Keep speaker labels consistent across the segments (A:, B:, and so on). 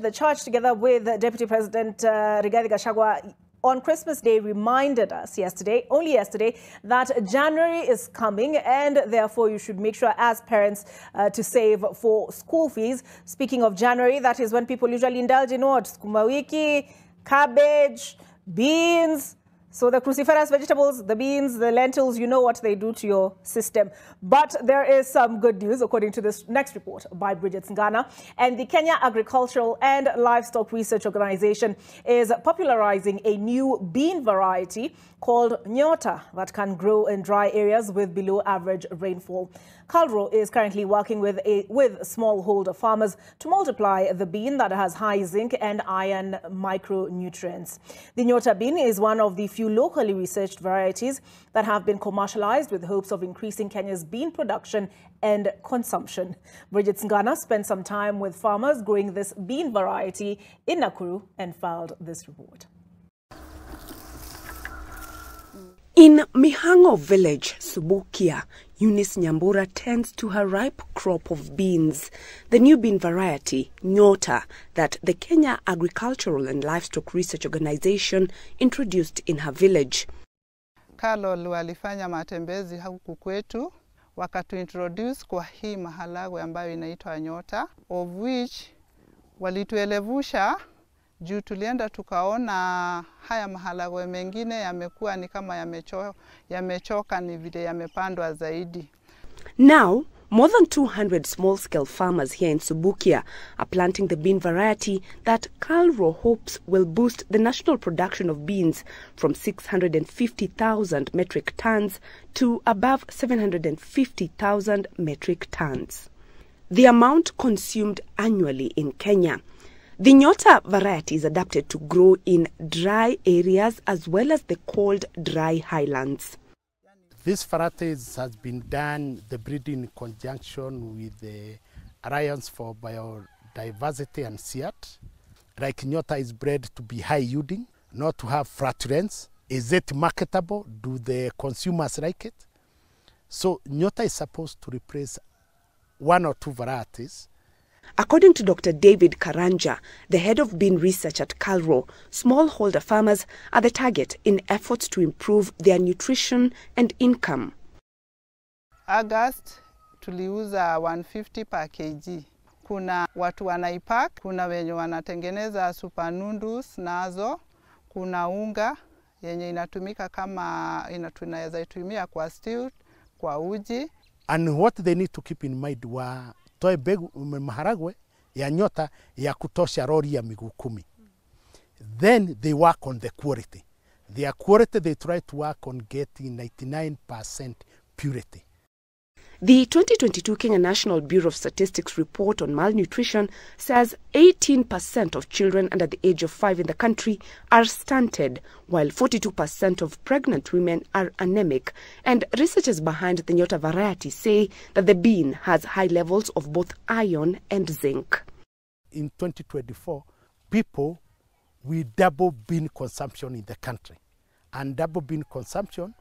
A: the church, together with Deputy President Rigathi Gachagua, on Christmas Day reminded us only yesterday, that January is coming and therefore you should make sure as parents to save for school fees. Speaking of January, that is when people usually indulge in what? Sukuma wiki, cabbage, beans. So the cruciferous vegetables, the beans, the lentils, you know what they do to your system. But there is some good news, according to this next report by Bridget Ngana. And the Kenya Agricultural and Livestock Research Organization is popularizing a new bean variety called Nyota that can grow in dry areas with below average rainfall. KALRO is currently working with smallholder farmers to multiply the bean that has high zinc and iron micronutrients. The Nyota bean is one of the few locally researched varieties that have been commercialized with hopes of increasing Kenya's bean production and consumption. Bridget Ngana spent some time with farmers growing this bean variety in Nakuru and filed this report.
B: In Mihango village, Subukia, Eunice Nyambura tends to her ripe crop of beans, the new bean variety, Nyota, that the Kenya Agricultural and Livestock Research Organization introduced in her village.
C: KALRO walifanya matembezi huku kwetu, wakatuintroduce kwa hii maharagwe ambayo inaitwa Nyota, of which walituelevusha juu tulienda tukaona haya maharagwe mengine yamekuwa ni kama yamechoka, ni vile yamepandwa zaidi.
B: Now, more than 200 small-scale farmers here in Subukia are planting the bean variety that KALRO hopes will boost the national production of beans from 650,000 metric tons to above 750,000 metric tons. The amount consumed annually in Kenya. The Nyota variety is adapted to grow in dry areas as well as the cold, dry highlands.
D: This variety has been done, the breeding in conjunction with the Alliance for Biodiversity and SEAT. Like Nyota is bred to be high yielding, not to have flatulence. Is it marketable? Do the consumers like it? So Nyota is supposed to replace one or two varieties.
B: According to Dr. David Karanja, the head of bean research at KALRO, smallholder farmers are the target in efforts to improve their nutrition and income.
C: August tuliuza 150 per kg. Kuna watu wanaipack, kuna wenye wanatengeneza super noodles nazo, kuna unga yenye inatumika kama tunaweza itumia kwa stew, kwa uji.
D: And what they need to keep in mind toe begu maharagwe ya Nyota ya kutosha rori ya miguu 10. Then they work on the quality. Their quality, they try to work on getting 99% purity.
B: The 2022 Kenya National Bureau of Statistics report on malnutrition says 18% of children under the age of 5 in the country are stunted, while 42% of pregnant women are anemic. And researchers behind the Nyota variety say that the bean has high levels of both iron and zinc.
D: In 2024, people will double bean consumption in the country, and double bean consumption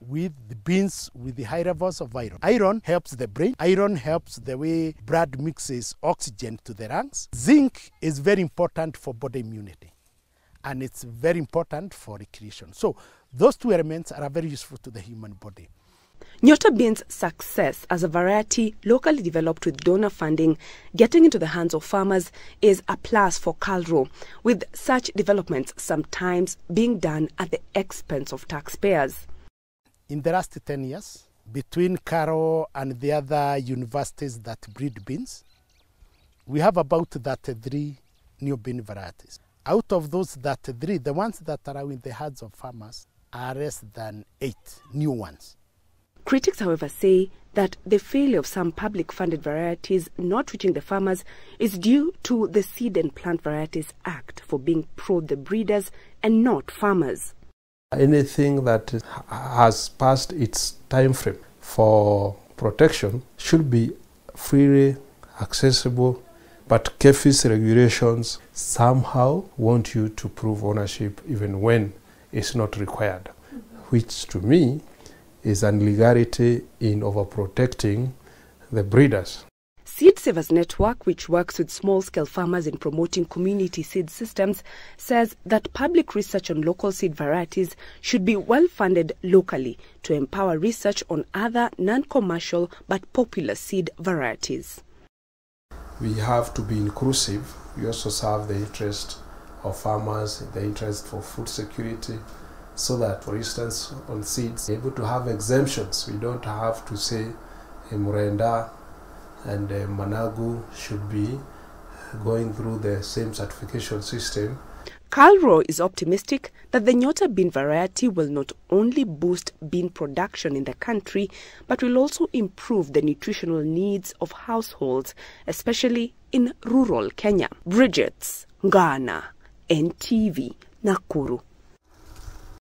D: with the beans with the high levels of iron. Iron helps the brain. Iron helps the way blood mixes oxygen to the lungs. Zinc is very important for body immunity, and it's very important for recreation. So those two elements are very useful to the human body.
B: Nyota beans' success as a variety locally developed with donor funding getting into the hands of farmers is a plus for KALRO, with such developments sometimes being done at the expense of taxpayers.
D: In the last 10 years, between KALRO and the other universities that breed beans, we have about 3 new bean varieties. Out of those 3, the ones that are in the hands of farmers are less than 8 new ones.
B: Critics, however, say that the failure of some public-funded varieties not reaching the farmers is due to the Seed and Plant Varieties Act for being pro the breeders and not farmers.
E: Anything that has passed its time frame for protection should be freely accessible, but KEPHIS regulations somehow want you to prove ownership even when it's not required, which to me is an illegality in overprotecting the breeders.
B: Seed Savers Network, which works with small-scale farmers in promoting community seed systems, says that public research on local seed varieties should be well-funded locally to empower research on other non-commercial but popular seed varieties.
E: We have to be inclusive. We also serve the interest of farmers, the interest for food security, so that, for instance, on seeds, able to have exemptions. We don't have to say Murenda and Managu should be going through the same certification system.
B: KALRO is optimistic that the Nyota bean variety will not only boost bean production in the country, but will also improve the nutritional needs of households, especially in rural Kenya. Bridget Ngana, NTV, Nakuru.